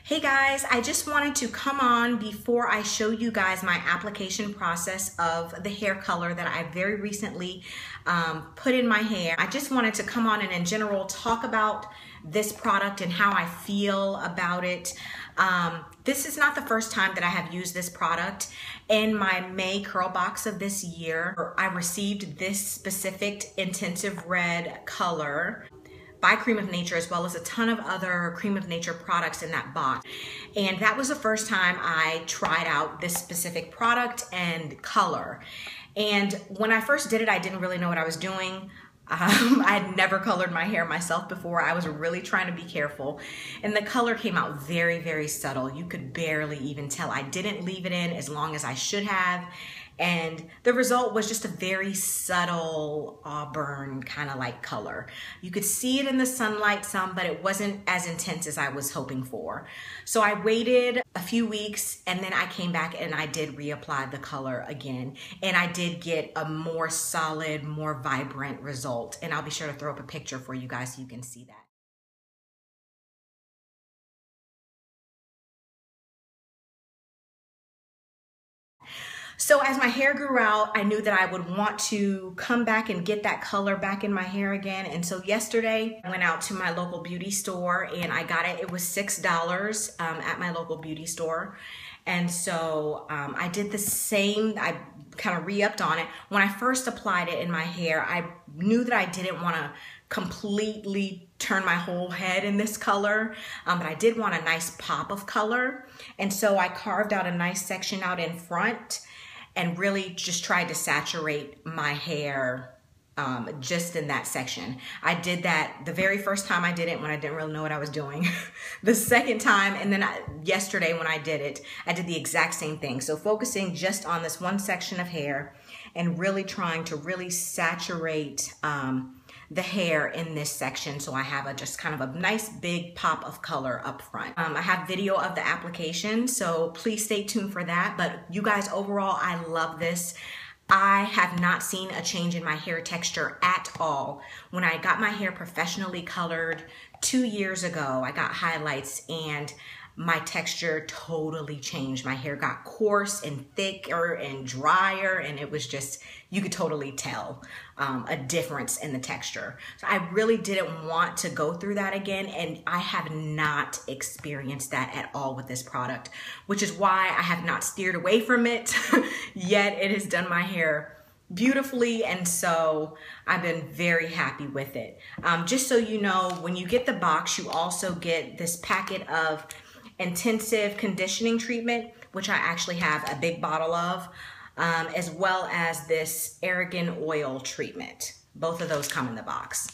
Hey guys, I just wanted to come on before I show you guys my application process of the hair color that I very recently put in my hair. I just wanted to come on and in general talk about this product and how I feel about it. This is not the first time that I have used this product. In my May curl box of this year, I received this specific intensive red color by Creme of Nature, as well as a ton of other Creme of Nature products in that box. And that was the first time I tried out this specific product and color. And when I first did it, I didn't really know what I was doing. I had never colored my hair myself before. I was really trying to be careful. And the color came out very, very subtle. You could barely even tell. I didn't leave it in as long as I should have. And the result was just a very subtle auburn kind of like color. You could see it in the sunlight some, but it wasn't as intense as I was hoping for. So I waited a few weeks and then I came back and I did reapply the color again. And I did get a more solid, more vibrant result. And I'll be sure to throw up a picture for you guys so you can see that. So as my hair grew out, I knew that I would want to come back and get that color back in my hair again. And so yesterday I went out to my local beauty store and I got it. It was $6 at my local beauty store. And so I did the same, I kind of re-upped on it. When I first applied it in my hair, I knew that I didn't want to completely turn my whole head in this color, but I did want a nice pop of color. And so I carved out a nice section out in front and really just tried to saturate my hair just in that section. I did that the very first time I did it when I didn't really know what I was doing. The second time, and then yesterday when I did it, I did the exact same thing. So focusing just on this one section of hair and really trying to really saturate the hair in this section so I have a just kind of a nice big pop of color up front. I have video of the application, so please stay tuned for that. But you guys, overall, I love this. I have not seen a change in my hair texture at all. When I got my hair professionally colored 2 years ago, I got highlights and my texture totally changed. My hair got coarse and thicker and drier, and it was just, you could totally tell a difference in the texture. So I really didn't want to go through that again, and I have not experienced that at all with this product, which is why I have not steered away from it, yet it has done my hair beautifully, and so I've been very happy with it. Just so you know, when you get the box, you also get this packet of intensive conditioning treatment, which I actually have a big bottle of, as well as this argan oil treatment. Both of those come in the box.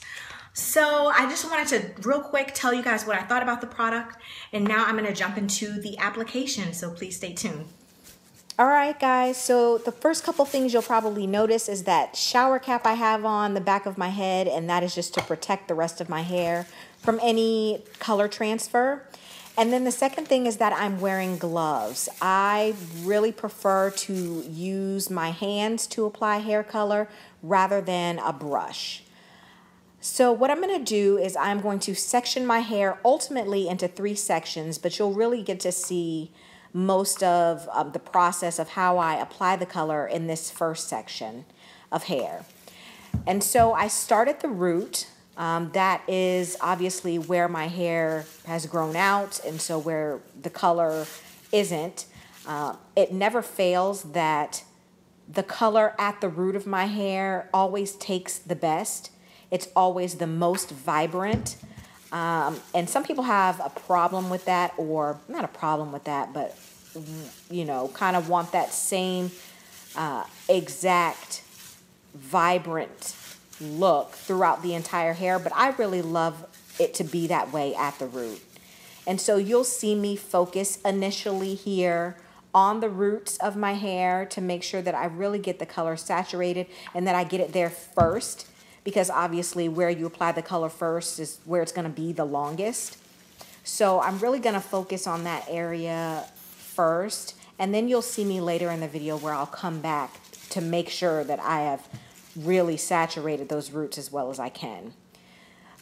So I just wanted to real quick tell you guys what I thought about the product, and now I'm going to jump into the application, so please stay tuned. All right, guys, so the first couple things you'll probably notice is that shower cap I have on the back of my head, and that is just to protect the rest of my hair from any color transfer. And then the second thing is that I'm wearing gloves. I really prefer to use my hands to apply hair color rather than a brush. So what I'm going to do is I'm going to section my hair ultimately into 3 sections, but you'll really get to see most of the process of how I apply the color in this first section of hair. And so I start at the root. That is obviously where my hair has grown out, and so where the color isn't. It never fails that the color at the root of my hair always takes the best. It's always the most vibrant. And some people have a problem with that, or not a problem with that, but, you know, kind of want that same exact vibrant look throughout the entire hair, but I really love it to be that way at the root. And so you'll see me focus initially here on the roots of my hair to make sure that I really get the color saturated and that I get it there first, because obviously where you apply the color first is where it's going to be the longest. So I'm really going to focus on that area first, and then you'll see me later in the video where I'll come back to make sure that I have really saturated those roots as well as I can.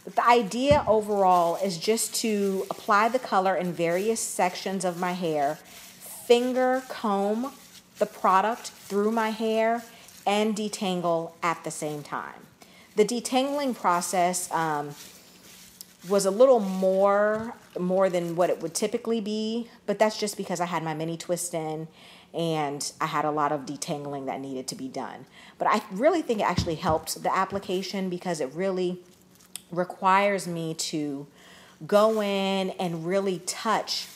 But the idea overall is just to apply the color in various sections of my hair, finger comb the product through my hair, and detangle at the same time. The detangling process was a little more than what it would typically be, but that's just because I had my mini twist in and I had a lot of detangling that needed to be done. But I really think it actually helped the application because it really requires me to go in and really touch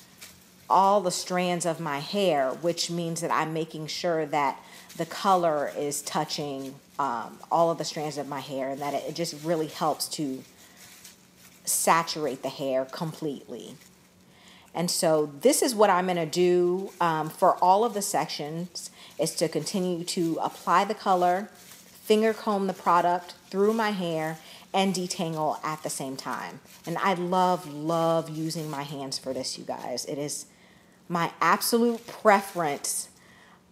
all the strands of my hair, which means that I'm making sure that the color is touching all of the strands of my hair, and that it just really helps to saturate the hair completely. And so this is what I'm going to do for all of the sections, is to continue to apply the color, finger comb the product through my hair, and detangle at the same time. And I love using my hands for this, you guys. It is my absolute preference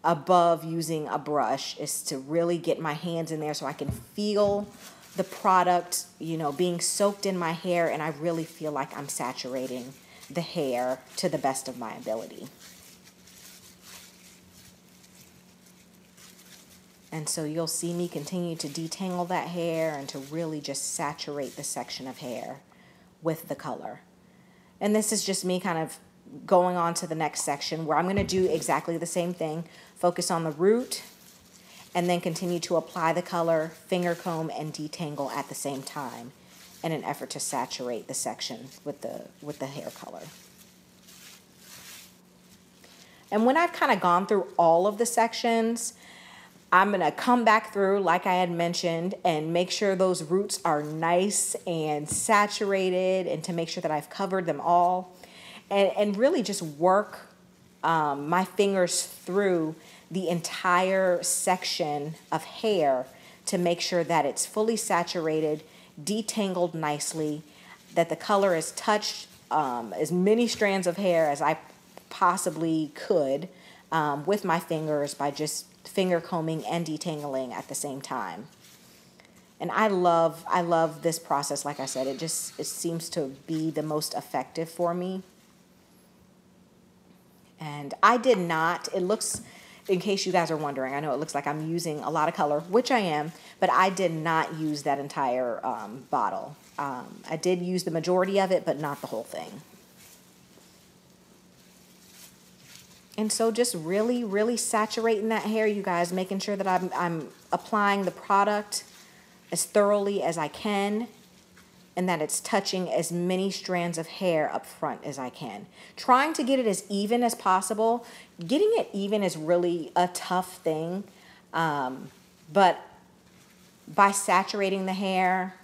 above using a brush, is to really get my hands in there so I can feel the product, you know, being soaked in my hair, and I really feel like I'm saturating the hair to the best of my ability. And so you'll see me continue to detangle that hair and to really just saturate the section of hair with the color. And this is just me kind of going on to the next section, where I'm going to do exactly the same thing, focus on the root, and then continue to apply the color, finger comb, and detangle at the same time in an effort to saturate the section with the hair color. And when I've kind of gone through all of the sections, I'm going to come back through, like I had mentioned, and make sure those roots are nice and saturated, and to make sure that I've covered them all, and really just work my fingers through the entire section of hair to make sure that it's fully saturated, detangled nicely, that the color is touched as many strands of hair as I possibly could with my fingers, by just finger combing and detangling at the same time. And I love this process. Like I said, it seems to be the most effective for me. And I did not, it looks, in case you guys are wondering, I know it looks like I'm using a lot of color, which I am, but I did not use that entire bottle. I did use the majority of it, but not the whole thing. And so just really saturating that hair, you guys, making sure that I'm applying the product as thoroughly as I can, and that it's touching as many strands of hair up front as I can. Trying to get it as even as possible. Getting it even is really a tough thing, but by saturating the hair,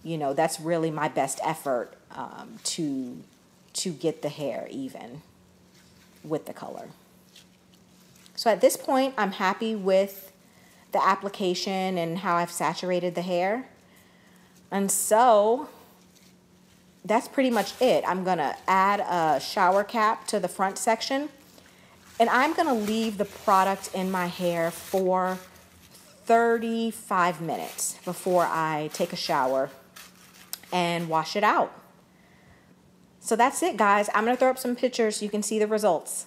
you know, that's really my best effort to get the hair even with the color. So at this point, I'm happy with the application and how I've saturated the hair. And so that's pretty much it. I'm gonna add a shower cap to the front section, and I'm gonna leave the product in my hair for 35 minutes before I take a shower and wash it out. So that's it, guys. I'm gonna throw up some pictures so you can see the results.